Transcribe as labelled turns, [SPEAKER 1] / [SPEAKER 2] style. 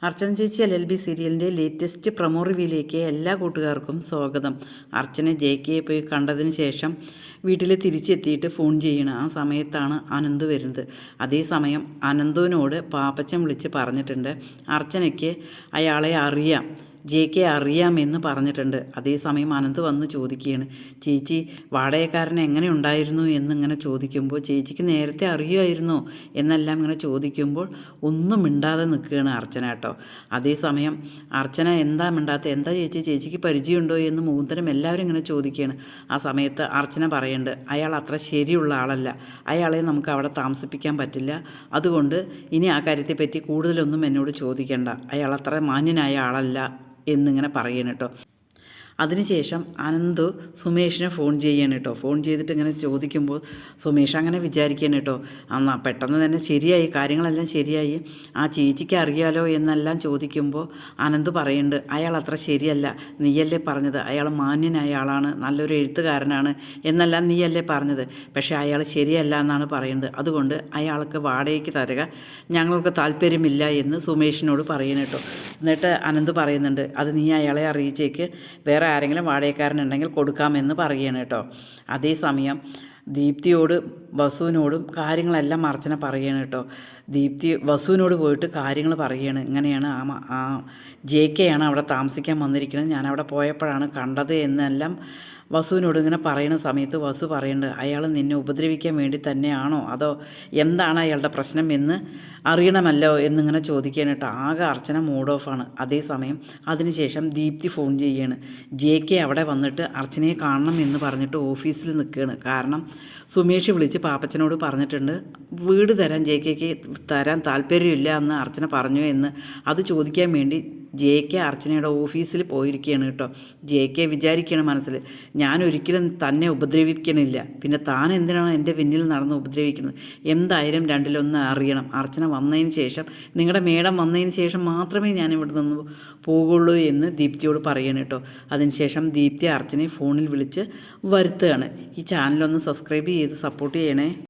[SPEAKER 1] അർച്ചന ചേച്ചി LLB സീരിയലിൻ്റെ latest promo റിവ്യൂയിലേക്ക് എല്ലാ കൂട്ടുകാർക്കും സ്വാഗതം. അർച്ചന JKയെ പോയി കണ്ടതിന് ശേഷം വീട്ടിൽ തിരിച്ചെത്തിയിട്ട് ഫോൺ ചെയ്യണം. ആ സമയത്താണ് അനന്തു വരുന്നത്. അതേസമയം അനന്തുവിനോട് പാപ്പച്ചൻ വിളിച്ച് പറഞ്ഞിട്ടുണ്ട് അർച്ചനയ്ക്ക് അയാളെ അറിയാം, JK അറിയാമെന്ന് പറഞ്ഞിട്ടുണ്ട്. അതേസമയം അനന്ത് വന്ന് ചോദിക്കുകയാണ്, ചേച്ചി വാടകക്കാരൻ എങ്ങനെ ഉണ്ടായിരുന്നു എന്നിങ്ങനെ ചോദിക്കുമ്പോൾ ചേച്ചിക്ക് നേരത്തെ അറിയുമായിരുന്നോ എന്നെല്ലാം ഇങ്ങനെ ചോദിക്കുമ്പോൾ ഒന്നും മിണ്ടാതെ നിൽക്കുകയാണ് അർച്ചന കേട്ടോ. അതേസമയം അർച്ചന എന്താ മിണ്ടാത്ത, എന്താ ചേച്ചിക്ക് പരിചയമുണ്ടോ എന്ന് മൂന്നരം എല്ലാവരും ഇങ്ങനെ ചോദിക്കുകയാണ്. ആ സമയത്ത് അർച്ചന പറയുന്നുണ്ട്, അയാൾ അത്ര ശരിയുള്ള ആളല്ല, അയാളെ നമുക്ക് അവിടെ താമസിപ്പിക്കാൻ പറ്റില്ല, അതുകൊണ്ട് ഇനി ആ കാര്യത്തെപ്പറ്റി കൂടുതലൊന്നും എന്നോട് ചോദിക്കേണ്ട, അയാൾ അത്ര മാന്യനായ ആളല്ല എന്നിങ്ങനെ പറയണം കേട്ടോ. അതിനുശേഷം അനന്തു സുമേഷിനെ ഫോൺ ചെയ്യണം കേട്ടോ. ഫോൺ ചെയ്തിട്ട് ഇങ്ങനെ ചോദിക്കുമ്പോൾ സുമേഷ് അങ്ങനെ വിചാരിക്കണം കേട്ടോ, എന്നാൽ പെട്ടെന്ന് തന്നെ ശരിയായി, കാര്യങ്ങളെല്ലാം ശരിയായി, ആ ചേച്ചിക്ക് അറിയാലോ എന്നെല്ലാം ചോദിക്കുമ്പോൾ അനന്ത് പറയുന്നുണ്ട്, അയാൾ അത്ര ശരിയല്ല, നീയല്ലേ പറഞ്ഞത് അയാൾ മാന്യനായ ആളാണ്, നല്ലൊരു എഴുത്തുകാരനാണ് എന്നെല്ലാം നീയല്ലേ പറഞ്ഞത്, പക്ഷേ അയാൾ ശരിയല്ല എന്നാണ് പറയുന്നത്, അതുകൊണ്ട് അയാൾക്ക് വാടകയ്ക്ക് തരിക ഞങ്ങൾക്ക് താല്പര്യമില്ല എന്ന് സുമേഷിനോട് പറയണം കേട്ടോ. എന്നിട്ട് അനന്ത് പറയുന്നുണ്ട്, അത് നീ അയാളെ അറിയിച്ചേക്ക്, വേറെ ആരെങ്കിലും വാടകക്കാരനുണ്ടെങ്കിൽ കൊടുക്കാമെന്ന് പറയുകയാണ് കേട്ടോ. അതേസമയം ദീപ്തിയോട് വസുവിനോടും കാര്യങ്ങളെല്ലാം അർച്ചന പറയുകയാണ് കേട്ടോ. ദീപ്തി വസുവിനോട് പോയിട്ട് കാര്യങ്ങൾ പറയുകയാണ്, ഇങ്ങനെയാണ് ആ JK ആണ് അവിടെ താമസിക്കാൻ വന്നിരിക്കുന്നത്, ഞാനവിടെ പോയപ്പോഴാണ് കണ്ടത് എന്നെല്ലാം വസുവിനോട് ഇങ്ങനെ പറയുന്ന സമയത്ത് വസു പറയുന്നുണ്ട്, അയാൾ നിന്നെ ഉപദ്രവിക്കാൻ വേണ്ടി തന്നെയാണോ, അതോ എന്താണ് അയാളുടെ പ്രശ്നം എന്ന് അറിയണമല്ലോ എന്നിങ്ങനെ ചോദിക്കാൻ കേട്ടോ. ആകെ അർച്ചന മൂഡ് ഓഫാണ്. അതേസമയം അതിനുശേഷം ദീപ്തി ഫോൺ ചെയ്യാണ്, JK അവിടെ വന്നിട്ട് അർച്ചനയെ കാണണം എന്ന് പറഞ്ഞിട്ട് ഓഫീസിൽ നിൽക്കുകയാണ്. കാരണം സുമേഷ് വിളിച്ച് പാപ്പച്ചനോട് പറഞ്ഞിട്ടുണ്ട് വീട് തരാൻ JKക്ക് തരാൻ താല്പര്യമില്ല എന്ന് അർച്ചന പറഞ്ഞു എന്ന്. അത് ചോദിക്കാൻ വേണ്ടി JK അർച്ചനയുടെ ഓഫീസിൽ പോയിരിക്കുകയാണ് കേട്ടോ. JK വിചാരിക്കുകയാണ് മനസ്സിൽ, ഞാൻ ഒരിക്കലും തന്നെ ഉപദ്രവിക്കണില്ല, പിന്നെ താൻ എന്തിനാണ് എൻ്റെ പിന്നിൽ നടന്ന് ഉപദ്രവിക്കുന്നത്, എന്തായാലും രണ്ടിലൊന്ന് അറിയണം, അർച്ചന വന്നതിന് ശേഷം, നിങ്ങളുടെ മേഡം വന്നതിന് ശേഷം മാത്രമേ ഞാൻ ഇവിടെ നിന്ന് പോകുള്ളൂ എന്ന് ദീപ്തിയോട് പറയണം കേട്ടോ. അതിനുശേഷം ദീപ്തി അർച്ചനയെ ഫോണിൽ വിളിച്ച് വരുത്തുകയാണ്. ഈ ചാനലൊന്ന് സബ്സ്ക്രൈബ് ചെയ്ത് സപ്പോർട്ട് ചെയ്യണേ.